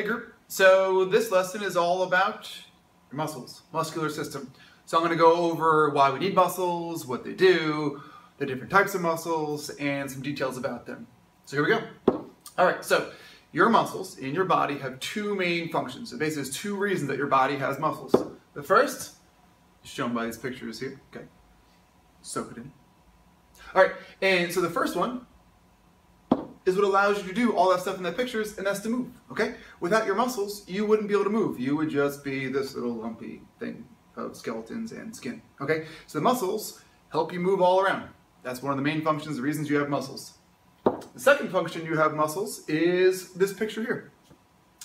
Hey group, so this lesson is all about your muscles, muscular system. So I'm going to go over why we need muscles, what they do, the different types of muscles, and some details about them. So here we go. Alright, so your muscles in your body have two main functions. So basically there's two reasons that your body has muscles. The first is shown by these pictures here. Okay, soak it in. Alright, and so the first one is what allows you to do all that stuff in the pictures, and that's to move, okay? Without your muscles, you wouldn't be able to move. You would just be this little lumpy thing of skeletons and skin, okay? So the muscles help you move all around. That's one of the main functions, the reasons you have muscles. The second function you have muscles is this picture here.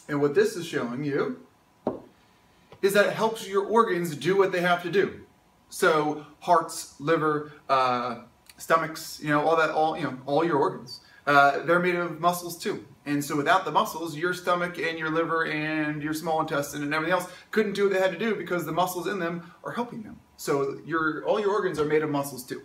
And what this is showing you is that it helps your organs do what they have to do. So hearts, liver, stomachs, all your organs. They're made of muscles too. And so without the muscles, your stomach and your liver and your small intestine and everything else couldn't do what they had to do because the muscles in them are helping them. So all your organs are made of muscles too.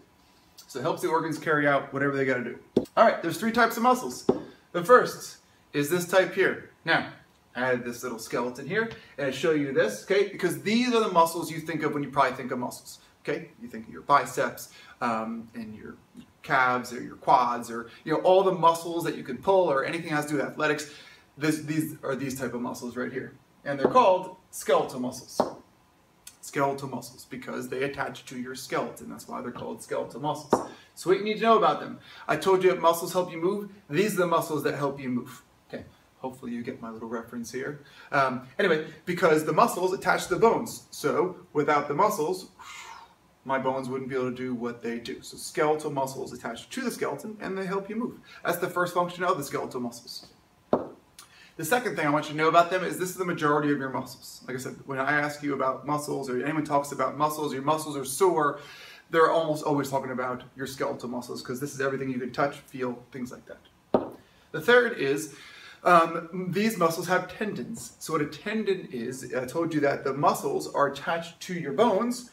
So it helps the organs carry out whatever they got to do. All right, there's three types of muscles. The first is this type here. Now, I had this little skeleton here, and I show you this, okay? Because these are the muscles you think of when you probably think of muscles, okay? You think of your biceps and your calves or your quads, or all the muscles that you can pull, or anything that has to do with athletics. These are these type of muscles right here, and they're called skeletal muscles. Skeletal muscles because they attach to your skeleton. That's why they're called skeletal muscles. So what you need to know about them: I told you that muscles help you move. These are the muscles that help you move. Okay, hopefully you get my little reference here. Anyway, because the muscles attach to the bones. So without the muscles, my bones wouldn't be able to do what they do. So skeletal muscles attach to the skeleton and they help you move. That's the first function of the skeletal muscles. The second thing I want you to know about them is this is the majority of your muscles. Like I said, when I ask you about muscles, or anyone talks about muscles, your muscles are sore, they're almost always talking about your skeletal muscles because this is everything you can touch, feel, things like that. The third is these muscles have tendons. So what a tendon is, I told you that the muscles are attached to your bones.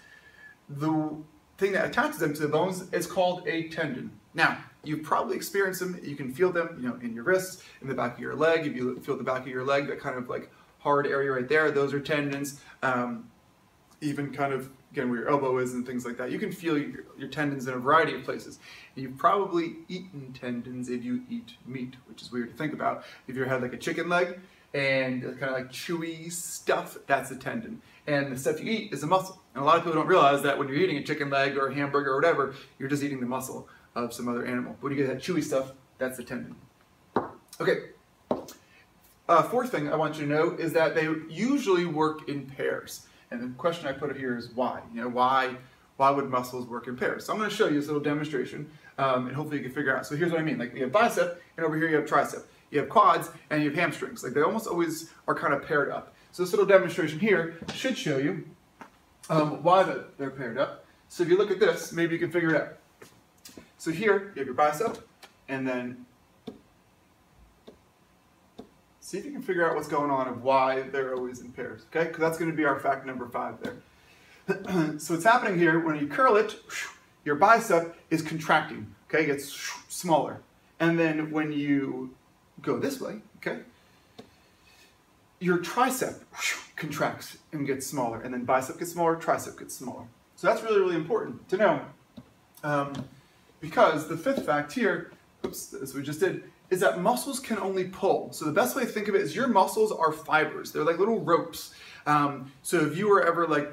The thing that attaches them to the bones is called a tendon. Now, you've probably experienced them. You can feel them, in your wrists, in the back of your leg. If you feel the back of your leg, that kind of like hard area right there, those are tendons. Even kind of, again, where your elbow is and things like that. You can feel your tendons in a variety of places. And you've probably eaten tendons if you eat meat, which is weird to think about. If you had like a chicken leg and kind of like chewy stuff, that's a tendon. And the stuff you eat is a muscle. And a lot of people don't realize that when you're eating a chicken leg or a hamburger or whatever, you're just eating the muscle of some other animal. But when you get that chewy stuff, that's the tendon. Okay. Fourth thing I want you to know is that they usually work in pairs. And the question I put here is why? Why would muscles work in pairs? So I'm going to show you this little demonstration, and hopefully you can figure out. So here's what I mean. Like we have bicep, and over here you have tricep. You have quads, and you have hamstrings. Like they almost always are kind of paired up. So this little demonstration here should show you why they're paired up. So if you look at this, maybe you can figure it out. So here you have your bicep, and then see if you can figure out what's going on of why they're always in pairs, okay? Because that's going to be our fact number 5 there. So what's happening here, when you curl it, your bicep is contracting, okay? It gets smaller. And then when you go this way, okay, your tricep contracts and gets smaller, and then bicep gets smaller, tricep gets smaller. So that's really, really important to know, because the 5th fact here, oops, as we just did, is that muscles can only pull. So the best way to think of it is your muscles are fibers. They're like little ropes. So if you were ever like,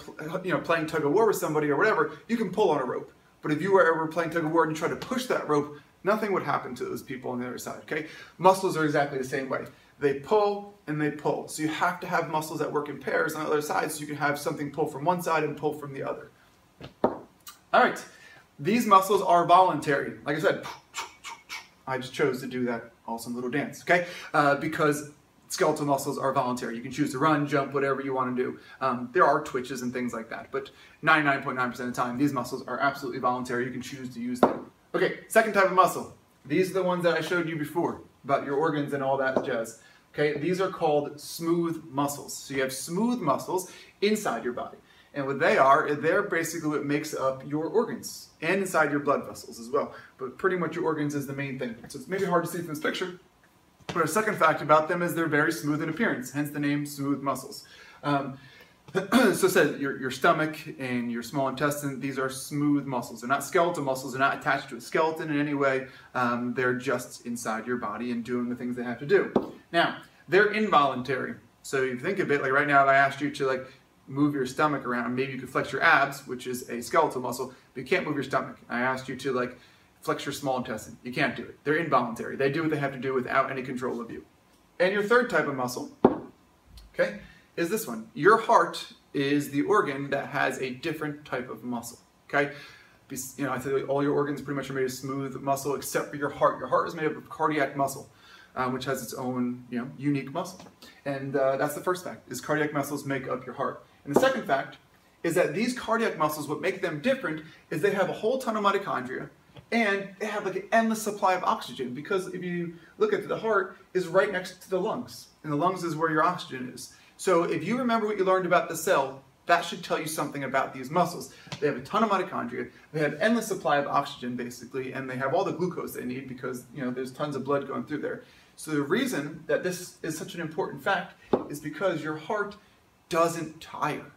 playing tug of war with somebody or whatever, you can pull on a rope. But if you were ever playing tug of war and you try to push that rope, nothing would happen to those people on the other side, okay? Muscles are exactly the same way. They pull and they pull. So you have to have muscles that work in pairs on the other side so you can have something pull from one side and pull from the other. All right, these muscles are voluntary. Like I said, I just chose to do that awesome little dance, okay? Because skeletal muscles are voluntary. You can choose to run, jump, whatever you want to do. There are twitches and things like that, but 99.9% of the time, these muscles are absolutely voluntary. You can choose to use them. Okay, second type of muscle. These are the ones that I showed you before about your organs and all that jazz. Okay, these are called smooth muscles. So you have smooth muscles inside your body. And what they are, they're basically what makes up your organs and inside your blood vessels as well. But pretty much your organs is the main thing. So it's maybe hard to see from this picture, But a second fact about them is they're very smooth in appearance, hence the name smooth muscles. So said your stomach and your small intestine, these are smooth muscles. They're not skeletal muscles. They're not attached to a skeleton in any way. They're just inside your body and doing the things they have to do. Now, they're involuntary. So you think of it like right now, if I asked you to like move your stomach around, maybe you could flex your abs, which is a skeletal muscle, but you can't move your stomach. I asked you to like flex your small intestine. You can't do it. They're involuntary. They do what they have to do without any control of you. And your third type of muscle, okay, is this one. Your heart is the organ that has a different type of muscle, okay? You know, I tell you, all your organs pretty much are made of smooth muscle except for your heart. Your heart is made up of cardiac muscle, which has its own, you know, unique muscle. And that's the first fact, is cardiac muscles make up your heart. And the second fact is that these cardiac muscles, what make them different is they have a whole ton of mitochondria, and they have like an endless supply of oxygen, because if you look at the heart is right next to the lungs, and the lungs is where your oxygen is. So if you remember what you learned about the cell, that should tell you something about these muscles. They have a ton of mitochondria, they have endless supply of oxygen basically, and they have all the glucose they need because, you know, there's tons of blood going through there. So the reason that this is such an important fact is because your heart doesn't tire.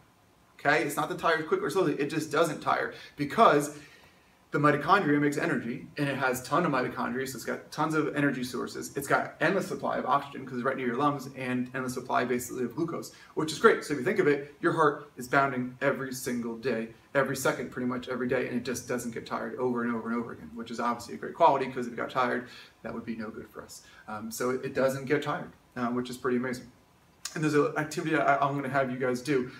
Okay? It's not that it tires quickly or slowly, it just doesn't tire, because the mitochondria makes energy, and it has a ton of mitochondria, so it's got tons of energy sources. It's got endless supply of oxygen because it's right near your lungs, and endless supply basically of glucose, which is great. So if you think of it, your heart is pounding every single day, every second, pretty much every day, and it just doesn't get tired over and over and over again, which is obviously a great quality, because if it got tired, that would be no good for us. So it doesn't get tired, which is pretty amazing. And there's an activity I'm going to have you guys do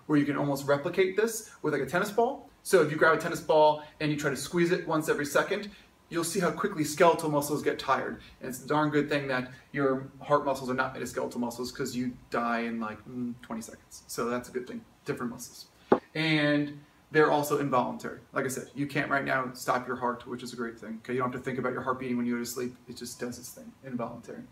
where you can almost replicate this with like a tennis ball. So if you grab a tennis ball and you try to squeeze it once every second, you'll see how quickly skeletal muscles get tired. And it's a darn good thing that your heart muscles are not made of skeletal muscles, because you die in like 20 seconds. So that's a good thing. Different muscles. And they're also involuntary. Like I said, you can't right now stop your heart, which is a great thing. Okay, you don't have to think about your heart beating when you go to sleep. It just does its thing. Involuntary.